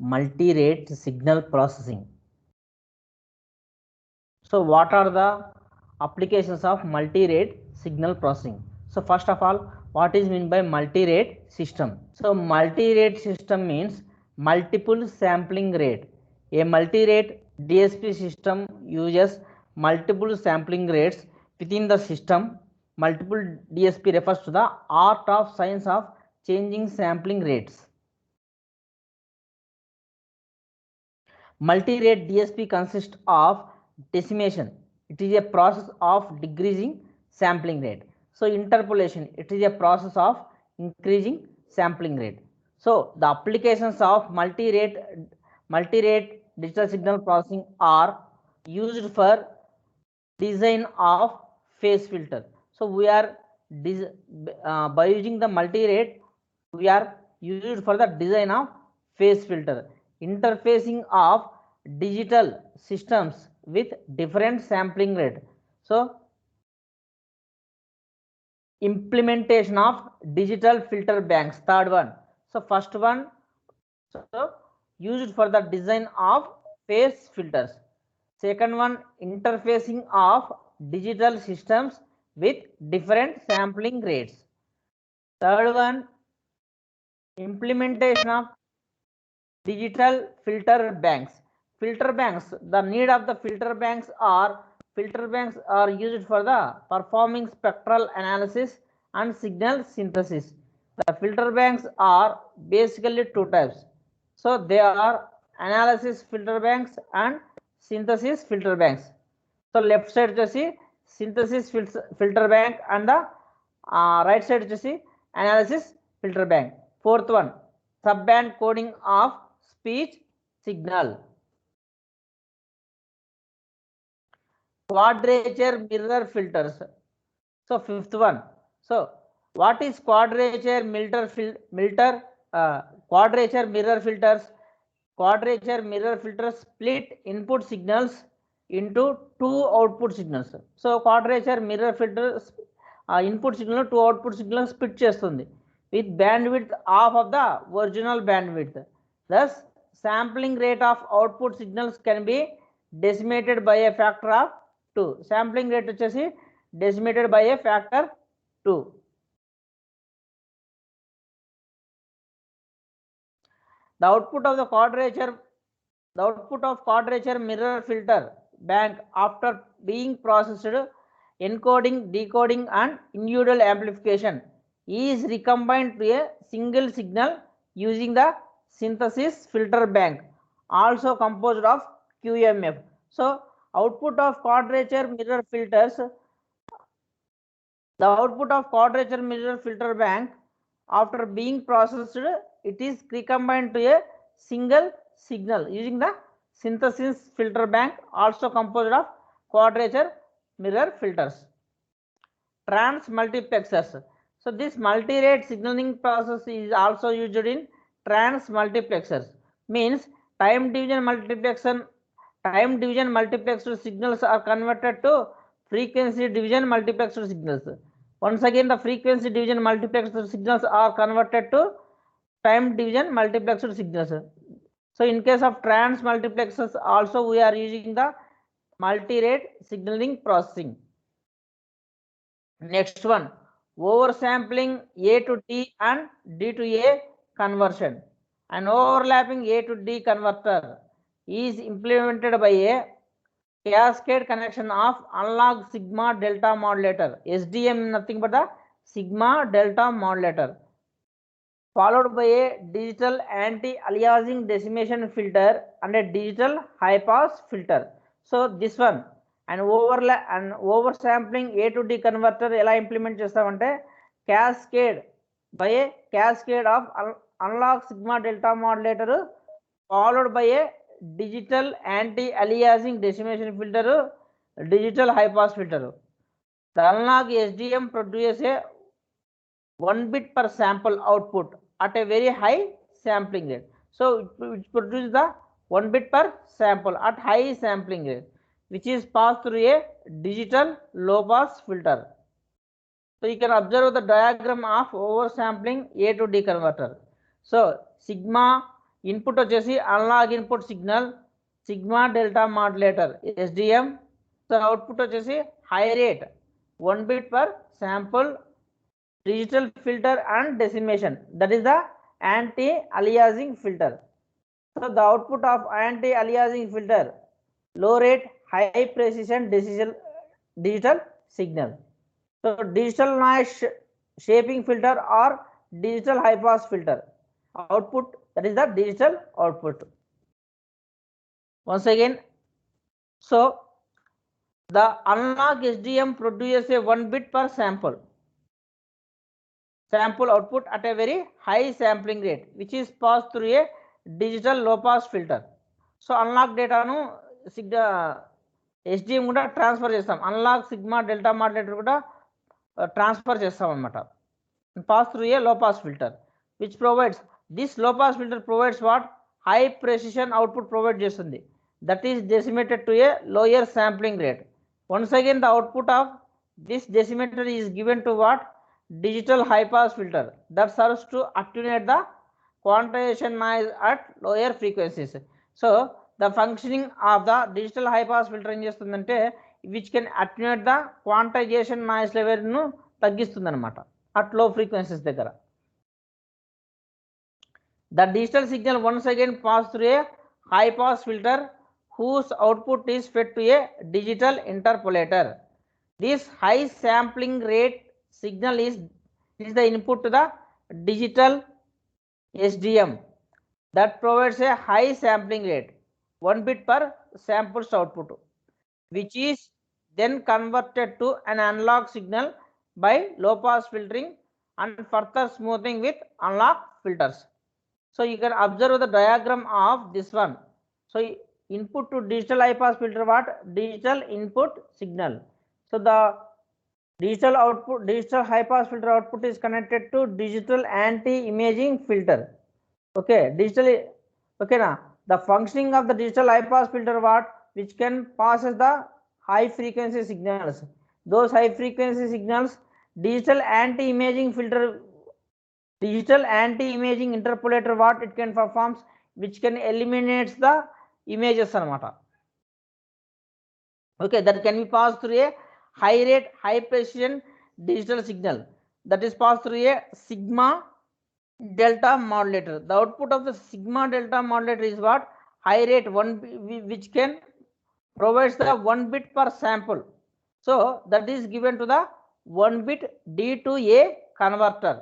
multi-rate signal processing. So what are the applications of multi-rate signal processing? So first of all, what is meant by multi-rate system? So multi-rate system means multiple sampling rate. A multi-rate DSP system uses multiple sampling rates within the system. Multiple DSP refers to the art of science of changing sampling rates. Multi-rate DSP consists of decimation. It is a process of decreasing sampling rate. So interpolation, it is a process of increasing sampling rate. So the applications of multi-rate digital signal processing are used for design of phase filter. So we are by using the multi-rate, we are used for the design of phase filter, interfacing of digital systems with different sampling rate. So implementation of digital filter banks, third one. So first one, so used for the design of phase filters. Second one, interfacing of digital systems with different sampling rates. Third one, implementation of digital filter banks. Filter banks, the need of the filter banks are used for the performing spectral analysis and signal synthesis. The filter banks are basically two types. So they are analysis filter banks and synthesis filter banks. So left side వచ్చేసి synthesis filter bank and the right side వచ్చేసి analysis filter bank. Fourth one, subband coding of speech signal. Quadrature mirror filters. So fifth one. So what is quadrature mirror quadrature mirror filters? Quadrature mirror filters split input signals into two output signals. So quadrature mirror filters input signal to output signal split చేస్తుంది with bandwidth half of the original bandwidth. Thus sampling rate of output signals can be decimated by a factor of 2. Sampling rate వచ్చేసి decimated by a factor 2. The output of quadrature mirror filter bank after being processed, encoding, decoding and individual amplification is recombined to a single signal using the synthesis filter bank, also composed of QMF. So output of quadrature mirror filters, the output of quadrature mirror filter bank after being processed, it is recombined to a single signal using the synthesis filter bank, also composed of quadrature mirror filters. Trans multiplexers. So this multi-rate signaling process is also used in trans multiplexers. Means time division multiplexer signals are converted to frequency division multiplexer signals. Once again, the frequency division multiplexer signals are converted to time division multiplexer signals. So in case of trans multiplexers also we are using the multi-rate signaling processing. Next one, oversampling A to D and D to A conversion. An overlapping A to D converter is implemented by a cascade connection of analog sigma delta modulator. SDM nothing but the sigma delta modulator, followed by a digital anti-aliasing decimation filter and a digital high pass filter. So this one, and oversampling A to D converter ఎలా implement చేస్తామంటే cascade of analog sigma delta modulator followed by a digital anti-aliasing decimation filter, digital high pass filter. The analog SDM produces a 1 bit per sample output at a very high sampling rate. So it produces the 1 bit per sample at high sampling rate, which is passed through a digital low pass filter. So you can observe the diagram of oversampling A to D converter. So sigma input వచ్చేసి analog input signal sigma delta modulator SDM. So output వచ్చేసి high rate 1 bit per sample digital filter and decimation, that is the anti-aliasing filter. So the output of anti-aliasing filter, low rate high precision digital signal. So digital noise shaping filter or digital high pass filter output, that is the digital output. Once again, so the analog SDM produces a 1 bit per sample output at a very high sampling rate, which is passed through a digital low pass filter. So analog డేటాను SDM కూడా transfer చేస్తాం, analog sigma delta modulator కూడా transfer చేస్తాం అన్నమాట, pass through a low pass filter, which provides this low pass filter provides what high precision output provide చేస్తుంది, that is decimated to a lower sampling rate. Once again the output of this decimator is given to what digital high pass filter that serves to attenuate the quantization noise at lower frequencies. So the functioning of the digital high pass filter em chestundante which can attenuate the quantization noise level nu taggistundi anamata at low frequencies daggara. The digital signal once again pass through a high pass filter whose output is fed to a digital interpolator. This high sampling rate signal is the input to the digital SDM that provides a high sampling rate 1 bit per samples output, which is then converted to an analog signal by low pass filtering and further smoothing with analog filters. So you can observe the diagram of this one. So input to digital high pass filter, what digital input signal. So the digital output, digital high pass filter output is connected to digital anti-imaging filter. Okay, digitally, okay now the functioning of the digital high pass filter, what which can passes the high frequency signals. Those high frequency signals digital anti-imaging filter, digital anti-imaging interpolator, what it can performs, which can eliminates the images anamata. Okay, that can be passed through a high rate high precision digital signal that is passed through a sigma delta modulator. The output of the sigma delta modulator is what high rate 1, which can provides the 1 bit per sample. So that is given to the 1 bit D to A converter.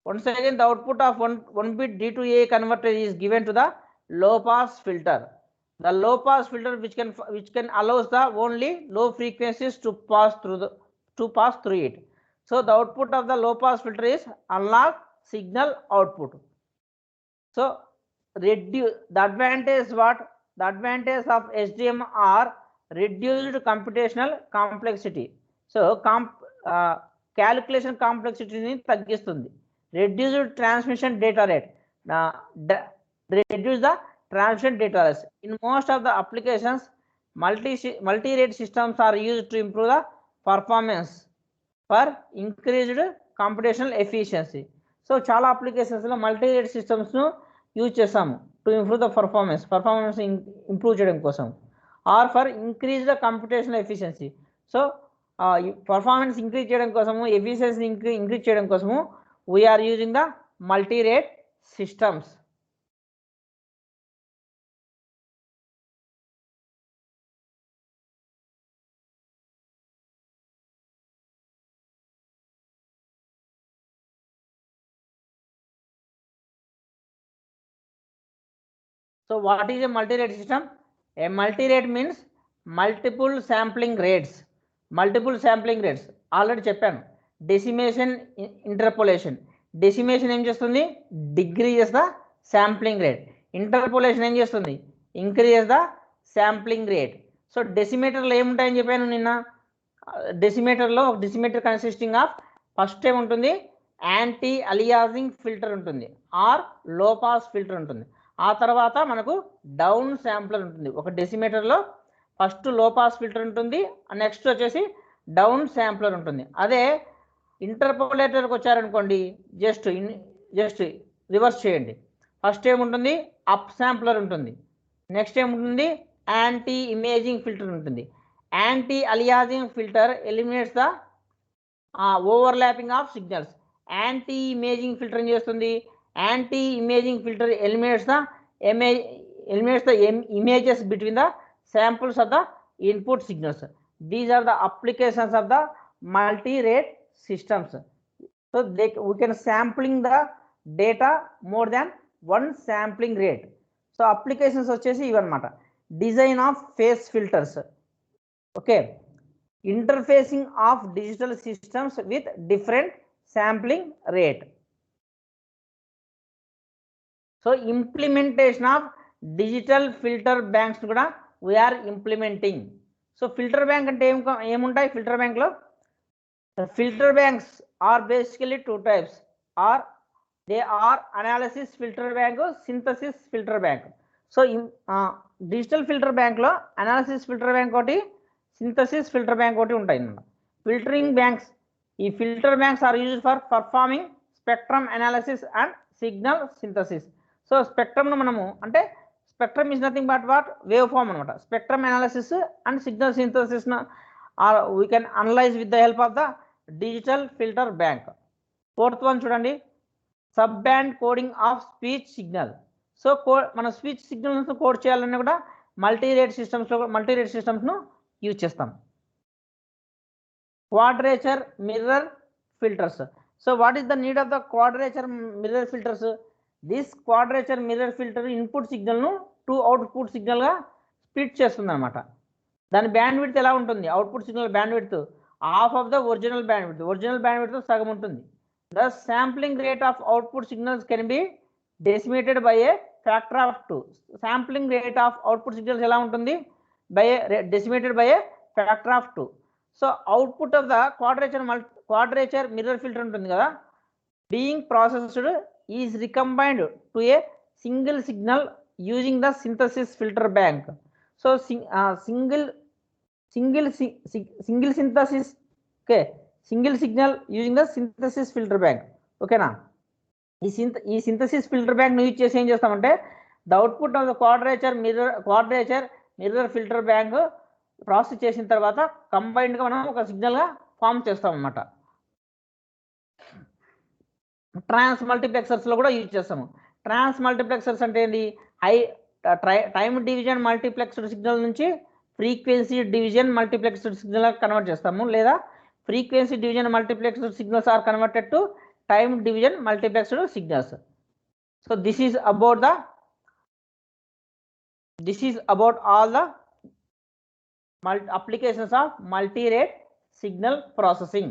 Once again the output of 1 bit D to A converter is given to the low pass filter. The low pass filter which can allows the only low frequencies to pass through it. So the output of the low pass filter is analog signal output. So reduce the advantage, what the advantage of SDM are reduced computational complexity. So calculation complexity ni taggistundi, reduced transmission data rate, reduce the transmission data rates. In most of the applications multi-rate systems are used to improve the performance for increased computational efficiency. So చాలా applications లో multi rate systems ను use చేస్తాము to improve the performance improve చేయడం కోసం, or for increase the computational efficiency. So performance increase చేయడం కోసము, efficiency increase చేయడం కోసము we are using the multi rate systems. So what is a multi-rate system? A multi-rate means multiple sampling rates. Multiple sampling rates already చెప్పాను. డెసిమేషన్ interpolation. Decimation ఏం చేస్తుంది? Decreases the sampling rate. Interpolation ఏం చేస్తుంది? Increases the sampling rate. So డెసిమేటర్లో ఏముంటాయని చెప్పాను నిన్న. డెసిమేటర్లో ఒక డెసిమేటర్ కన్సిస్టింగ్ ఆఫ్ ఫస్ట్ ఏముంటుంది? యాంటీ అలియాసింగ్ ఫిల్టర్ ఉంటుంది, ఆర్ లో పాస్ ఫిల్టర్ ఉంటుంది. ఆ తర్వాత మనకు డౌన్ శాంప్లర్ ఉంటుంది. ఒక డెసిమేటర్లో ఫస్ట్ లో పాస్ ఫిల్టర్ ఉంటుంది, నెక్స్ట్ వచ్చేసి డౌన్ శాంప్లర్ ఉంటుంది. అదే ఇంటర్పోలేటర్కి వచ్చారనుకోండి, జస్ట్ రివర్స్ చేయండి. ఫస్ట్ ఏముంటుంది, అప్ శాంప్లర్ ఉంటుంది. నెక్స్ట్ ఏముంటుంది, యాంటీ ఇమేజింగ్ ఫిల్టర్ ఉంటుంది. Anti aliasing filter eliminates the overlapping of signals. Anti imaging filter ఏం చేస్తుంది, anti imaging filter eliminates the images between the samples of the input signals. These are the applications of the multi-rate systems. So we can sampling the data more than one sampling rate. So applications వచ్చేసి ఇవన్నమాట. Design of phase filters, okay, interfacing of digital systems with different sampling rate. So implementation of digital filter banks కూడా we're implementing. So filter bank అంటే ఏముంటాయి filter బ్యాంక్లో? Filter banks are basically two types, are they are analysis filter bank, synthesis filter bank. So digital filter బ్యాంక్లో analysis filter bank ఒకటి, synthesis filter bank ఒకటి ఉంటాయి అన్నమాట. Filtering banks, ఈ filter banks are used for performing spectrum analysis and signal synthesis. So స్పెక్ట్రమ్ను మనము అంటే spectrum is nothing but what wave form అనమాట. స్పెక్ట్రమ్ అనాలిసిస్ అండ్ సిగ్నల్ సింథసిస్ను we can analyze with the help of the digital filter bank. Fourth one చూడండి, sub band coding of speech signal. So మన speech signals code చేయాలన్నా కూడా multirate సిస్టమ్స్ను use చేస్తాం. Quadrature mirror filters. So what is the need of the quadrature mirror filters? This quadrature mirror filter input సిగ్నల్ను to output సిగ్నల్గా split చేస్తుంది అనమాట. దాని band width ఎలా ఉంటుంది? Output signal band width half of the original band width, original band width సగం ఉంటుంది. The sampling rate of output signals can be decimated by A factor of 2. Sampling rate of output signals ఎలా ఉంటుంది? Decimated by A factor of 2. So output of the quadrature mirror filter ఉంటుంది కదా, being processed is రికంబైన్డ్ to a single signal using the synthesis filter bank. So single synthesis, okay, single signal using the synthesis filter bank, ఓకేనా. ఈ synthesis filter bank use చేసి ఏం చేస్తామంటే the output of the quadrature mirror filter bank process చేసిన తర్వాత కంబైన్డ్గా మనం ఒక సిగ్నల్గా form చేస్తాం అన్నమాట. ట్రాన్స్ మల్టీప్లెక్సర్స్లో కూడా యూజ్ చేస్తాము. ట్రాన్స్ మల్టీప్లెక్సర్స్ అంటే ఏంటి? టైమ్ డివిజన్ మల్టీప్లెక్స్డ్ సిగ్నల్ నుంచి frequency division multiplexed signal convert చేస్తాము, లేదా frequency division multiplexed signals are converted to time division multiplexed signals. So this is about all the applications of multi-rate signal processing.